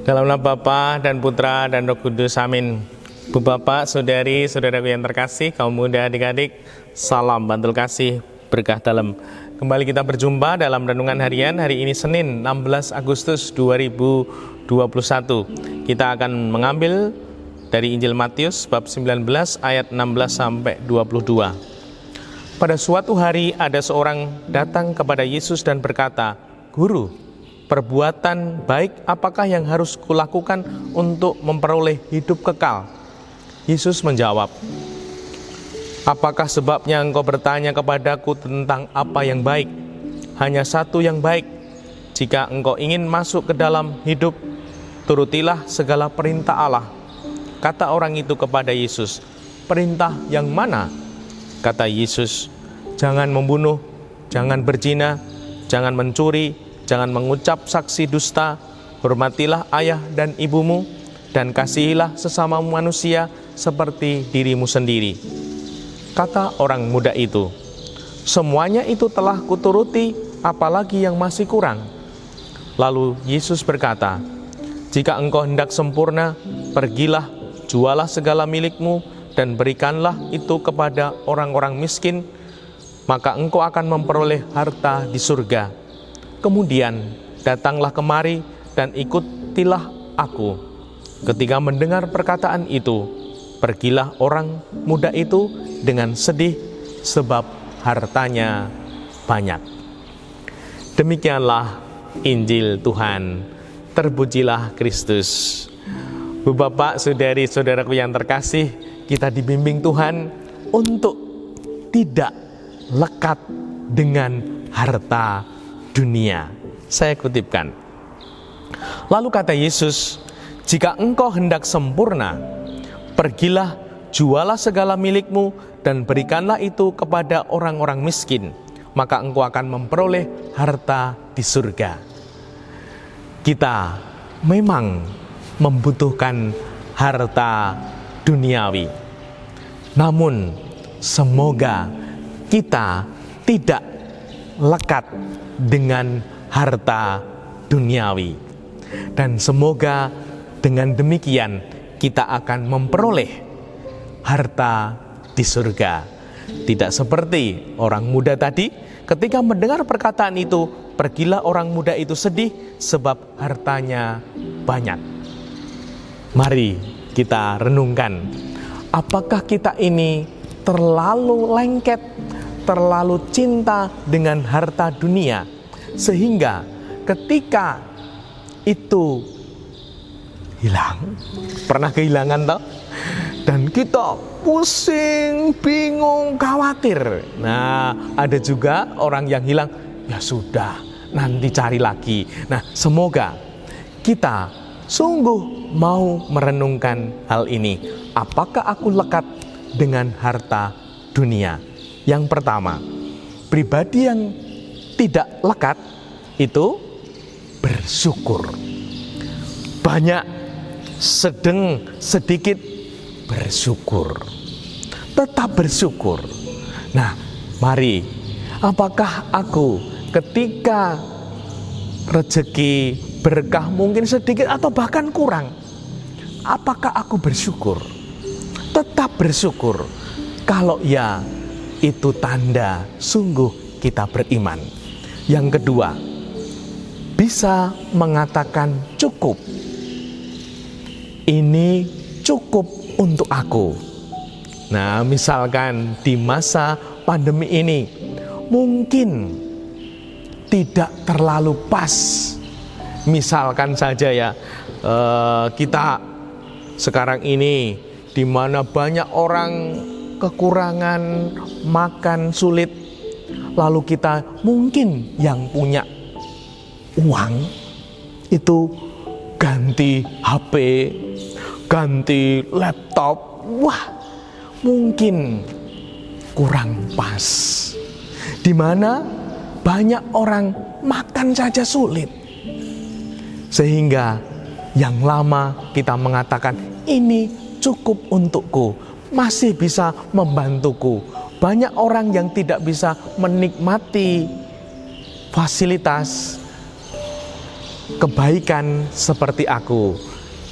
Dalam nama Bapa dan Putra dan Roh Kudus, amin. Bu Bapak, Saudari, Saudaraku yang terkasih, kaum muda, adik-adik, salam bantul kasih, berkah dalam. Kembali kita berjumpa dalam Renungan Harian hari ini Senin 16 Agustus 2021. Kita akan mengambil dari Injil Matius bab 19 ayat 16 sampai 22. Pada suatu hari ada seorang datang kepada Yesus dan berkata, "Guru, perbuatan baik apakah yang harus kulakukan untuk memperoleh hidup kekal?" Yesus menjawab, "Apakah sebabnya engkau bertanya kepadaku tentang apa yang baik? Hanya satu yang baik. Jika engkau ingin masuk ke dalam hidup, turutilah segala perintah Allah." Kata orang itu kepada Yesus, "Perintah yang mana?" Kata Yesus, "Jangan membunuh, jangan berzina, jangan mencuri, jangan mengucap saksi dusta, hormatilah ayah dan ibumu, dan kasihilah sesama manusia seperti dirimu sendiri." Kata orang muda itu, "Semuanya itu telah kuturuti, apalagi yang masih kurang?" Lalu Yesus berkata, "Jika engkau hendak sempurna, pergilah, jualah segala milikmu, dan berikanlah itu kepada orang-orang miskin, maka engkau akan memperoleh harta di surga. Kemudian datanglah kemari dan ikutilah aku." Ketika mendengar perkataan itu, pergilah orang muda itu dengan sedih sebab hartanya banyak. Demikianlah Injil Tuhan. Terpujilah Kristus. Bu Bapak, Saudari, Saudaraku yang terkasih, kita dibimbing Tuhan untuk tidak lekat dengan harta dunia. Saya kutipkan. Lalu kata Yesus, "Jika engkau hendak sempurna, pergilah, jualah segala milikmu, dan berikanlah itu kepada orang-orang miskin, maka engkau akan memperoleh harta di surga." Kita memang membutuhkan harta duniawi. Namun, semoga kita tidak lekat dengan harta duniawi. Dan semoga dengan demikian kita akan memperoleh harta di surga. Tidak seperti orang muda tadi, ketika mendengar perkataan itu, pergilah orang muda itu sedih sebab hartanya banyak. Mari kita renungkan, apakah kita ini terlalu lengket, terlalu cinta dengan harta dunia, sehingga ketika itu hilang, pernah kehilangan toh? Dan kita pusing, bingung, khawatir. Nah, ada juga orang yang hilang, ya sudah, nanti cari lagi. Nah, semoga kita sungguh mau merenungkan hal ini. Apakah aku lekat dengan harta dunia? Yang pertama, pribadi yang tidak lekat itu bersyukur. Banyak, sedang, sedikit, bersyukur. Tetap bersyukur. Nah, mari, apakah aku ketika rezeki, berkah mungkin sedikit atau bahkan kurang, apakah aku bersyukur? Tetap bersyukur. Kalau ya, itu tanda sungguh kita beriman. Yang kedua, bisa mengatakan cukup. Ini cukup untuk aku. Nah, misalkan di masa pandemi ini mungkin tidak terlalu pas. Misalkan saja ya, kita sekarang ini di mana banyak orang kekurangan makan sulit, lalu kita mungkin yang punya uang itu ganti HP, ganti laptop, wah mungkin kurang pas. Di mana banyak orang makan saja sulit. Sehingga yang lama kita mengatakan ini cukup untukku, masih bisa membantuku. Banyak orang yang tidak bisa menikmati fasilitas kebaikan seperti aku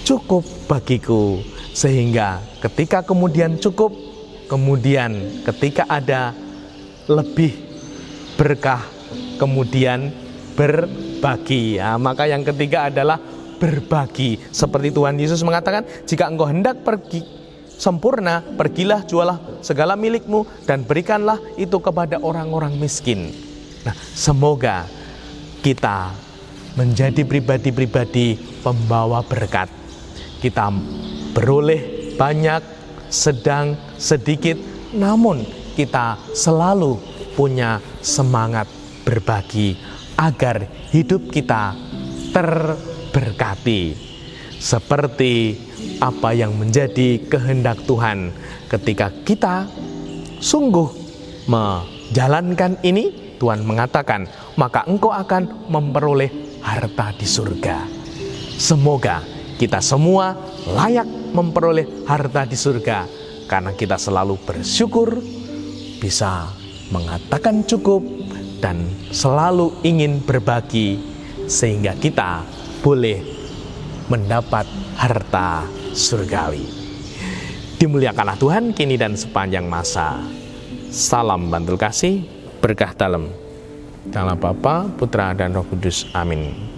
cukup bagiku, sehingga ketika kemudian cukup, kemudian ketika ada lebih berkah, kemudian berbagi. Ya, maka yang ketiga adalah berbagi. Seperti Tuhan Yesus mengatakan, jika engkau hendak pergi sempurna, pergilah, jualah segala milikmu dan berikanlah itu kepada orang-orang miskin. Nah, semoga kita menjadi pribadi-pribadi pembawa berkat. Kita beroleh banyak, sedang, sedikit, namun kita selalu punya semangat berbagi agar hidup kita terberkati seperti apa yang menjadi kehendak Tuhan. Ketika kita sungguh menjalankan ini, Tuhan mengatakan, maka engkau akan memperoleh harta di surga. Semoga kita semua layak memperoleh harta di surga, karena kita selalu bersyukur, bisa mengatakan cukup, dan selalu ingin berbagi, sehingga kita boleh mendapat harta surgawi. Dimuliakanlah Tuhan kini dan sepanjang masa. Salam bantul kasih, berkah dalam. Dalam Bapa, Putra, dan Roh Kudus. Amin.